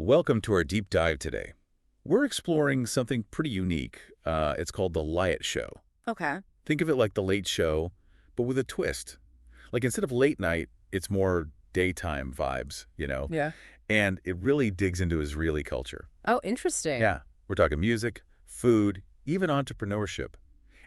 Welcome to our deep dive today. We're exploring something pretty unique. It's called the Liat Show. Okay. Think of it like the Late Show, but with a twist. Like instead of late night, it's more daytime vibes, Yeah. And it really digs into Israeli culture. Oh, interesting. Yeah, we're talking music, food, even entrepreneurship.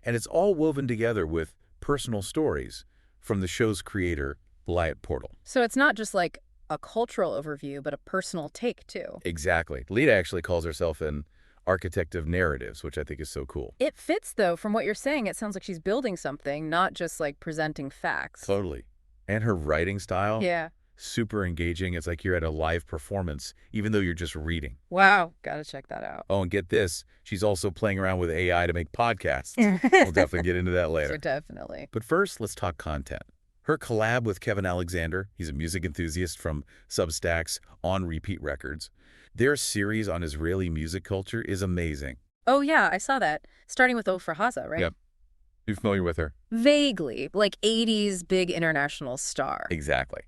And it's all woven together with personal stories from the show's creator, Liat Portal. So it's not just like a cultural overview, but a personal take too. Exactly. Lita actually calls herself an architect of narratives, which I think is so cool. It fits though, from what you're saying. It sounds like she's building something, not just like presenting facts. Totally. And her writing style, Yeah. super engaging. It's like you're at a live performance, even though you're just reading. Wow. Gotta check that out. Oh, and get this, she's also playing around with AI to make podcasts. We'll definitely get into that later. So definitely. But first, let's talk content. Her collab with Kevin Alexander, he's a music enthusiast from Substack's On Repeat Records. Their series on Israeli music culture is amazing. Oh yeah, I saw that. Starting with Ofra Haza, right? Yep. You familiar with her? Vaguely. Like 80s big international star. Exactly.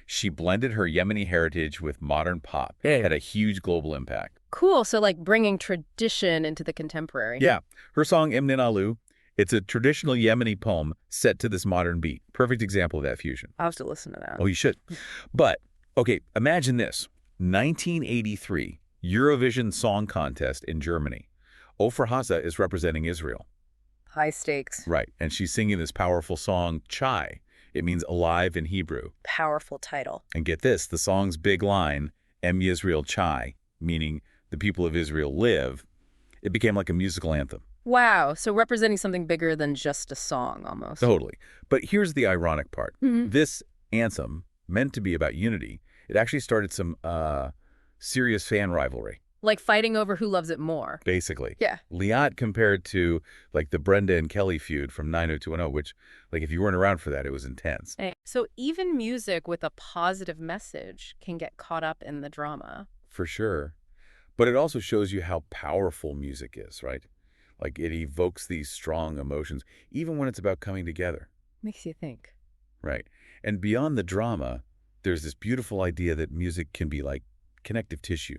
She blended her Yemeni heritage with modern pop. Had a huge global impact. Cool. So like bringing tradition into the contemporary. Yeah. Her song Nin'Alu, it's a traditional Yemeni poem set to this modern beat. Perfect example of that fusion. I'll have to listen to that. Oh, you should. But, okay, imagine this. 1983, Eurovision Song Contest in Germany. Ofra Haza is representing Israel. High stakes. Right, and she's singing this powerful song, Chai. It means alive in Hebrew. Powerful title. And get this, the song's big line, Em Yisrael Chai, meaning the people of Israel live, it became like a musical anthem. Wow. So representing something bigger than just a song almost. Totally. But here's the ironic part. Mhm. This anthem, meant to be about unity, it actually started some serious fan rivalry. Like fighting over who loves it more. Basically. Yeah. Liat compared to like the Brenda and Kelly feud from 90210, which like if you weren't around for that, it was intense. So even music with a positive message can get caught up in the drama. For sure. But it also shows you how powerful music is, right? Like it evokes these strong emotions, even when it's about coming together. Makes you think. Right. And beyond the drama, there's this beautiful idea that music can be like connective tissue,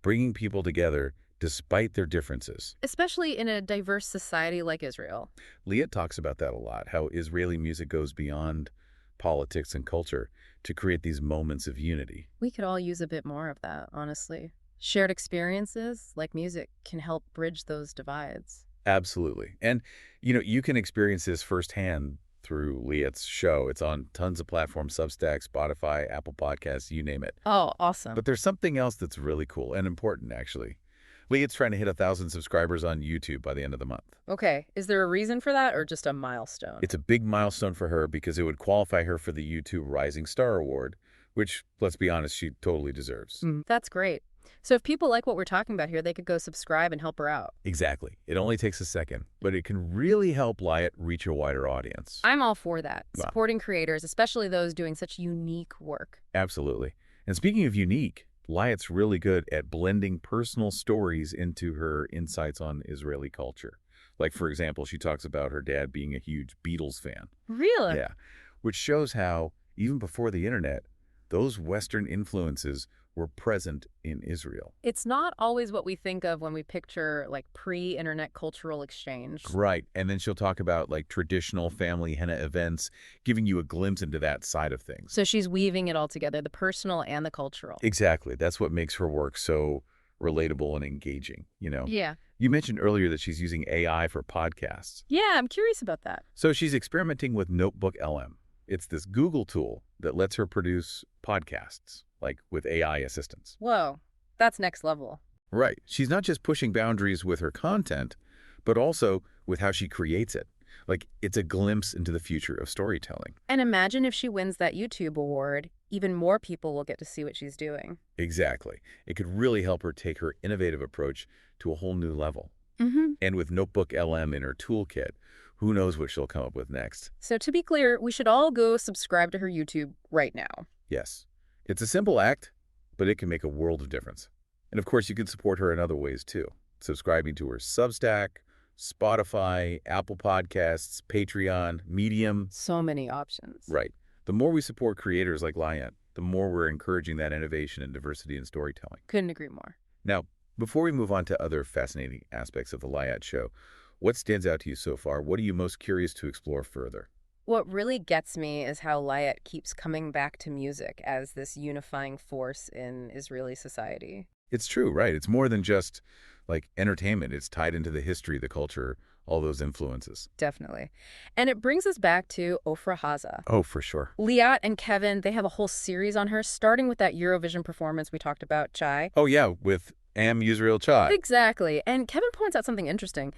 bringing people together despite their differences. Especially in a diverse society like Israel. Liat talks about that a lot, how Israeli music goes beyond politics and culture to create these moments of unity. We could all use a bit more of that, honestly. Shared experiences, like music, can help bridge those divides. Absolutely. And, you can experience this firsthand through Liat's show. It's on tons of platforms, Substack, Spotify, Apple Podcasts, you name it. Oh, awesome. But there's something else that's really cool and important, actually. Liat's trying to hit 1,000 subscribers on YouTube by the end of the month. Okay. Is there a reason for that or just a milestone? It's a big milestone for her because it would qualify her for the YouTube Rising Star Award, which, let's be honest, she totally deserves. That's great. So if people like what we're talking about here, they could go subscribe and help her out. Exactly. It only takes a second, but it can really help Liat reach a wider audience. I'm all for that. Wow. Supporting creators, especially those doing such unique work. Absolutely. And speaking of unique, Liat's really good at blending personal stories into her insights on Israeli culture. Like, for example, she talks about her dad being a huge Beatles fan. Really? Yeah. Which shows how, even before the internet, those Western influences were present in Israel. It's not always what we think of when we picture like pre-internet cultural exchange. Right. And then she'll talk about like traditional family henna events, giving you a glimpse into that side of things. So she's weaving it all together, the personal and the cultural. Exactly. That's what makes her work so relatable and engaging, Yeah. You mentioned earlier that she's using AI for podcasts. Yeah, I'm curious about that. So she's experimenting with Notebook LM. It's this Google tool that lets her produce podcasts, like with AI assistance. Whoa, that's next level. Right. She's not just pushing boundaries with her content, but also with how she creates it. Like, it's a glimpse into the future of storytelling. And imagine if she wins that YouTube award, even more people will get to see what she's doing. Exactly. It could really help her take her innovative approach to a whole new level. And with Notebook LM in her toolkit, who knows what she'll come up with next. So to be clear, we should all go subscribe to her YouTube right now. Yes. It's a simple act, but it can make a world of difference. And of course, you can support her in other ways too. Subscribing to her Substack, Spotify, Apple Podcasts, Patreon, Medium. So many options. Right. The more we support creators like Liat, the more we're encouraging that innovation and diversity in storytelling. Couldn't agree more. Now, before we move on to other fascinating aspects of the Liat show, what stands out to you so far? What are you most curious to explore further? What really gets me is how Liat keeps coming back to music as this unifying force in Israeli society. It's true, right? It's more than just like entertainment. It's tied into the history, the culture, all those influences. Definitely. And it brings us back to Ofra Haza. Oh, for sure. Liat and Kevin, they have a whole series on her, starting with that Eurovision performance we talked about, Chai. Oh, yeah, with Am Yisrael Chai. Exactly. And Kevin points out something interesting.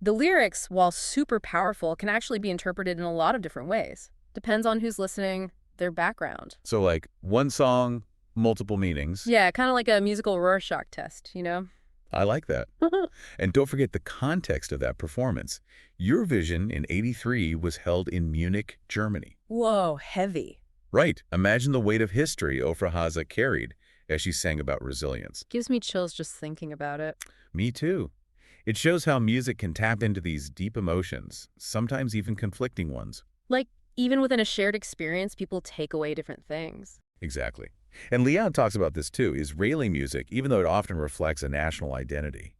The lyrics, while super powerful, can actually be interpreted in a lot of different ways. Depends on who's listening, their background. So like one song, multiple meanings. Yeah, kind of like a musical Rorschach test, you know? I like that. And don't forget the context of that performance. Eurovision in '83 was held in Munich, Germany. Whoa, heavy. Right. Imagine the weight of history Ofra Haza carried as she sang about resilience. Gives me chills just thinking about it. Me too. It shows how music can tap into these deep emotions, sometimes even conflicting ones. Like, even within a shared experience, people take away different things. Exactly. And Liat talks about this too. Israeli music, even though it often reflects a national identity,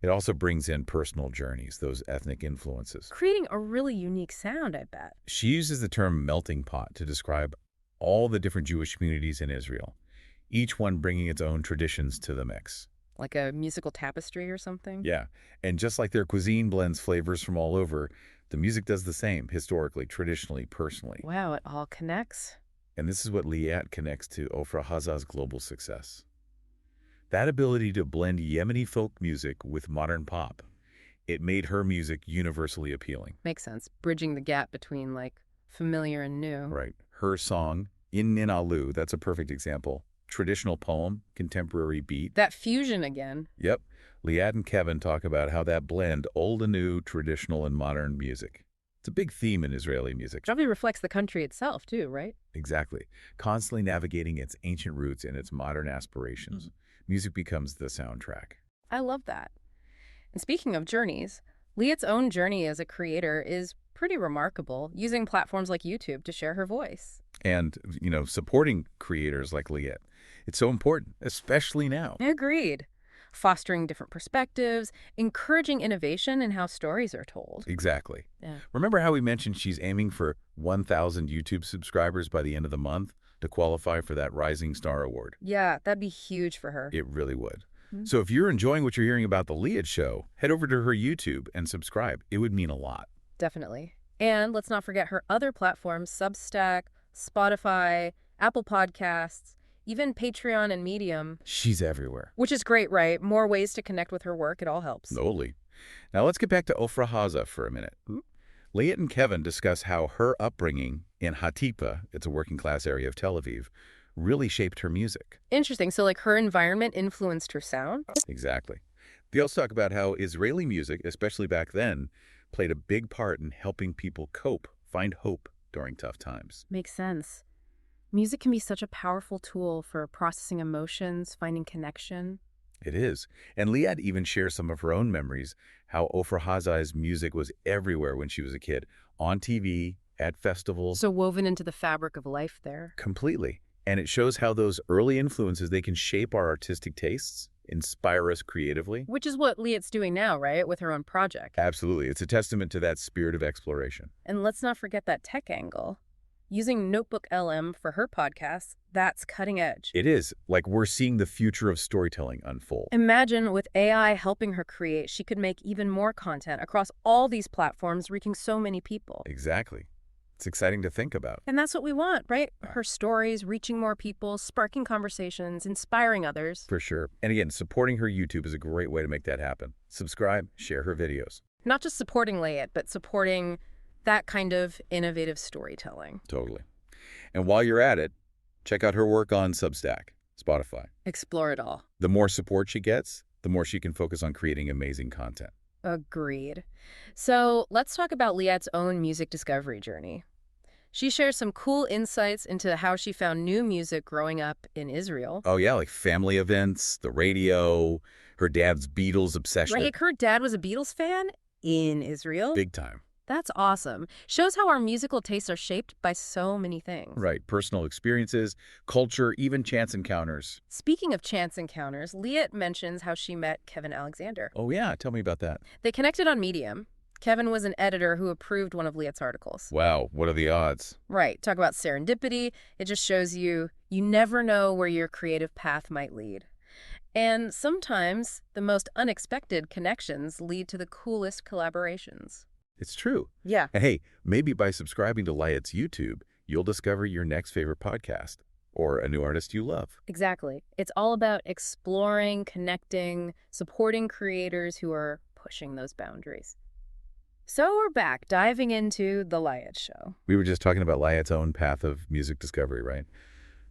it also brings in personal journeys, those ethnic influences. Creating a really unique sound, I bet. She uses the term melting pot to describe all the different Jewish communities in Israel, each one bringing its own traditions to the mix. Like a musical tapestry or something? Yeah, and just like their cuisine blends flavors from all over, the music does the same, historically, traditionally, personally. Wow, it all connects. And this is what Liat connects to Ofra Haza's global success. That ability to blend Yemeni folk music with modern pop, it made her music universally appealing. Makes sense. Bridging the gap between, like, familiar and new. Right. Her song, In Nin'Alu, that's a perfect example. Traditional poem, contemporary beat. That fusion again. Yep. Liat and Kevin talk about how that blend old and new, traditional and modern music. It's a big theme in Israeli music. Probably reflects the country itself, too, right? Exactly. Constantly navigating its ancient roots and its modern aspirations. Music becomes the soundtrack. I love that. And speaking of journeys, Liat's own journey as a creator is pretty remarkable, using platforms like YouTube to share her voice. And, supporting creators like Liat. It's so important, especially now. Agreed. Fostering different perspectives, encouraging innovation in how stories are told. Exactly. Yeah. Remember how we mentioned she's aiming for 1,000 YouTube subscribers by the end of the month to qualify for that Rising Star Award? Yeah, that'd be huge for her. It really would. So if you're enjoying what you're hearing about the Liat show, head over to her YouTube and subscribe. It would mean a lot. Definitely. And let's not forget her other platforms, Substack, Spotify, Apple Podcasts, even Patreon and Medium. She's everywhere. Which is great, right? More ways to connect with her work. It all helps. Totally. Now let's get back to Ofra Haza for a minute. Liat and Kevin discuss how her upbringing in Hatipa, it's a working class area of Tel Aviv, really shaped her music. Interesting. So like her environment influenced her sound? Exactly. They also talk about how Israeli music, especially back then, played a big part in helping people cope, find hope during tough times. Makes sense. Music can be such a powerful tool for processing emotions, finding connection. It is. And Liat even shares some of her own memories, how Ofra Haza's music was everywhere when she was a kid, on TV, at festivals. So woven into the fabric of life there. Completely. And it shows how those early influences, they can shape our artistic tastes, inspire us creatively. Which is what Liat's doing now, right? With her own project. Absolutely. It's a testament to that spirit of exploration. And let's not forget that tech angle. Using Notebook LM for her podcast, that's cutting edge. It is. Like we're seeing the future of storytelling unfold. Imagine with AI helping her create, she could make even more content across all these platforms, reaching so many people. Exactly. It's exciting to think about. And that's what we want, right? Her stories, reaching more people, sparking conversations, inspiring others. For sure. And again, supporting her YouTube is a great way to make that happen. Subscribe, share her videos. Not just supporting Liat, but supporting that kind of innovative storytelling. Totally. And while you're at it, check out her work on Substack, Spotify. Explore it all. The more support she gets, the more she can focus on creating amazing content. Agreed. So let's talk about Liat's own music discovery journey. She shares some cool insights into how she found new music growing up in Israel. Oh, yeah, like family events, the radio, her dad's Beatles obsession. Right, her dad was a Beatles fan in Israel. Big time. That's awesome. Shows how our musical tastes are shaped by so many things. Right, personal experiences, culture, even chance encounters. Speaking of chance encounters, Liat mentions how she met Kevin Alexander. Oh yeah, tell me about that. They connected on Medium. Kevin was an editor who approved one of Liat's articles. Wow, what are the odds? Right, talk about serendipity. It just shows you never know where your creative path might lead. And sometimes the most unexpected connections lead to the coolest collaborations. It's true. Yeah. And hey, maybe by subscribing to Liat's YouTube, you'll discover your next favorite podcast or a new artist you love. Exactly. It's all about exploring, connecting, supporting creators who are pushing those boundaries. So we're back, diving into The Liat Show. We were just talking about Liat's own path of music discovery, right?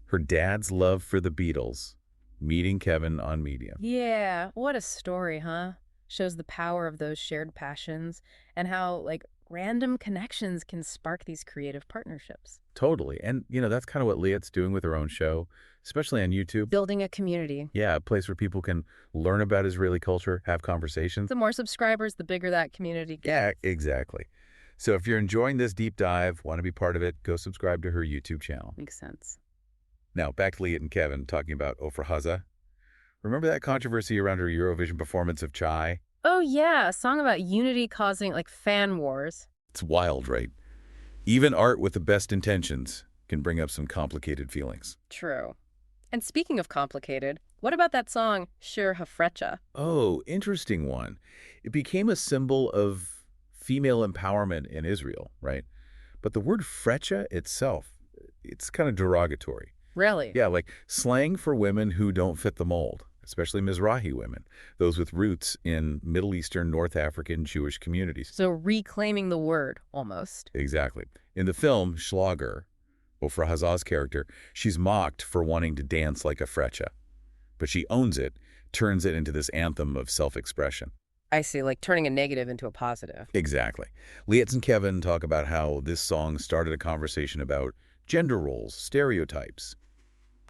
Her dad's love for the Beatles, meeting Kevin on Medium. Yeah, what a story, huh? Shows the power of those shared passions and how, random connections can spark these creative partnerships. Totally. And, that's kind of what Liat's doing with her own show, especially on YouTube. Building a community. Yeah, a place where people can learn about Israeli culture, have conversations. The more subscribers, the bigger that community gets. Yeah, exactly. So if you're enjoying this deep dive, want to be part of it, go subscribe to her YouTube channel. Makes sense. Now, back to Liat and Kevin talking about Ofra Haza. Remember that controversy around her Eurovision performance of Chai? Oh, yeah, a song about unity causing, fan wars. It's wild, right? Even art with the best intentions can bring up some complicated feelings. True. And speaking of complicated, what about that song, Shir Hafrecha? Oh, interesting one. It became a symbol of female empowerment in Israel, right? But the word frecha itself, it's kind of derogatory. Really? Yeah, like slang for women who don't fit the mold, especially Mizrahi women, those with roots in Middle Eastern, North African Jewish communities. So reclaiming the word, almost. Exactly. In the film Schlager, Ofra Haza's character, she's mocked for wanting to dance like a frecha. But she owns it, turns it into this anthem of self-expression. I see, turning a negative into a positive. Exactly. Liat and Kevin talk about how this song started a conversation about gender roles, stereotypes,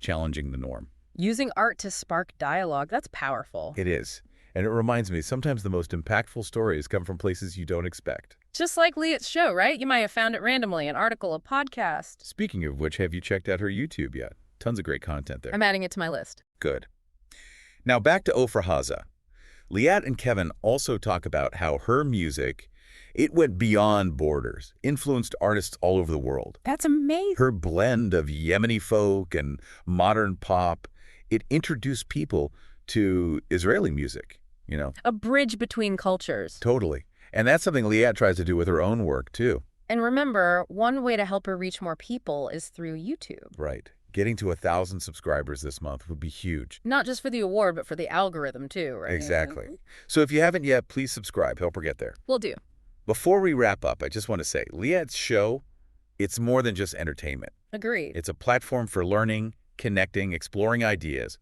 challenging the norm. Using art to spark dialogue, that's powerful. It is. And it reminds me, sometimes the most impactful stories come from places you don't expect. Just like Liat's show, right? You might have found it randomly, an article, a podcast. Speaking of which, have you checked out her YouTube yet? Tons of great content there. I'm adding it to my list. Good. Now back to Ofra Haza. Liat and Kevin also talk about how her music, it went beyond borders, influenced artists all over the world. That's amazing. Her blend of Yemeni folk and modern pop, it introduced people to Israeli music, A bridge between cultures. Totally. And that's something Liat tries to do with her own work, too. And remember, one way to help her reach more people is through YouTube. Right. Getting to 1,000 subscribers this month would be huge. Not just for the award, but for the algorithm, too, right? Exactly. So if you haven't yet, please subscribe. Help her get there. Will do. Before we wrap up, I just want to say, Liat's show, it's more than just entertainment. Agreed. It's a platform for learning, connecting, exploring ideas.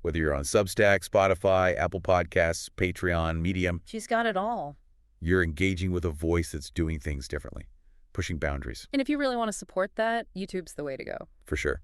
Whether you're on Substack, Spotify, Apple Podcasts, Patreon, Medium, She's got it all. you're engaging with a voice that's doing things differently, pushing boundaries, And if you really want to support that, YouTube's the way to go. for sure.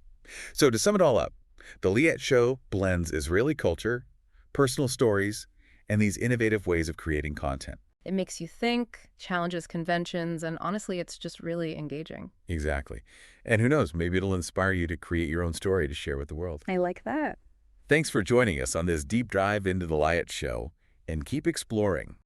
So to sum it all up, The Liat Show blends Israeli culture, personal stories, and these innovative ways of creating content. It makes you think, challenges conventions, and honestly, it's just really engaging. Exactly. And who knows, maybe it'll inspire you to create your own story to share with the world. I like that. Thanks for joining us on this deep dive into The Liat Show, and keep exploring.